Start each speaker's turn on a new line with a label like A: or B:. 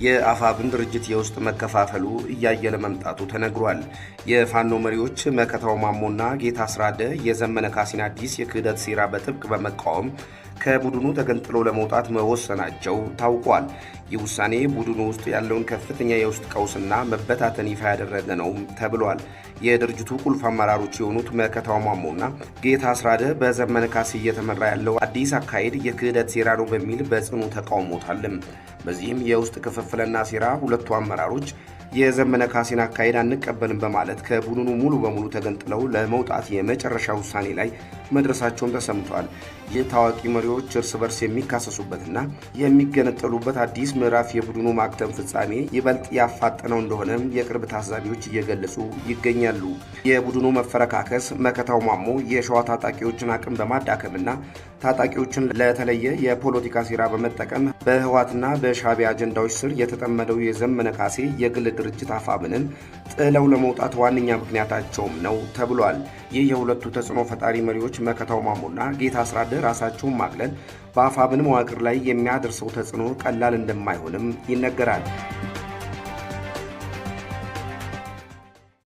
A: የአፋብን ድርጅት የውስጥ መከፋፈሉ እያየለ መምጣቱ ተነግሯል። የፋኖ መሪዎች መከታው ማሞና ጌታ አስራደ የዘመነ ካሴን አዲስ የክህደት ሴራ በጥብቅ በመቃወም ከቡድኑ ተገንጥለው ለመውጣት መወሰናቸው ታውቋል። ይህ ውሳኔ ቡድኑ ውስጥ ያለውን ከፍተኛ የውስጥ ቀውስና መበታተን ይፋ ያደረገ ነው ተብሏል። የድርጅቱ ቁልፍ አመራሮች የሆኑት መከታው ማሞና ጌታ አስራደ በዘመነ ካሴ እየተመራ ያለው አዲስ አካሄድ የክህደት ሴራ ነው በሚል በጽኑ ተቃውሞታል። በዚህም የውስጥ ክፍፍልና ሴራ ሁለቱ አመራሮች የዘመነ ካሴን አካሄድ አንቀበልም በማለት ከቡድኑ ሙሉ በሙሉ ተገንጥለው ለመውጣት የመጨረሻ ውሳኔ ላይ መድረሳቸውን ተሰምቷል። የታዋቂ መሪዎች እርስ በርስ የሚካሰሱበትና የሚገነጠሉበት አዲስ ምዕራፍ የቡድኑ ማክተም ፍጻሜ ይበልጥ ያፋጠነው እንደሆነ የቅርብ ታዛቢዎች እየገለጹ ይገኛሉ። የቡድኑ መፈረካከስ መከታው ማሞ የሸዋ ታጣቂዎችን አቅም በማዳከምና ታጣቂዎችን ለተለየ የፖለቲካ ሴራ በመጠቀም በህወሓትና በሻዕቢያ አጀንዳዎች ስር የተጠመደው የዘመነ ካሴ የግል ድርጅት አፋብንን ጥለው ለመውጣት ዋነኛ ምክንያታቸውም ነው ተብሏል። ይህ የሁለቱ ተጽዕኖ ፈጣሪ መሪዎች መከታው ማሞና ጌታ አስራደ ራሳቸውን ማግለል በአፋብን መዋቅር ላይ የሚያደርሰው ተጽዕኖ ቀላል እንደማይሆንም ይነገራል።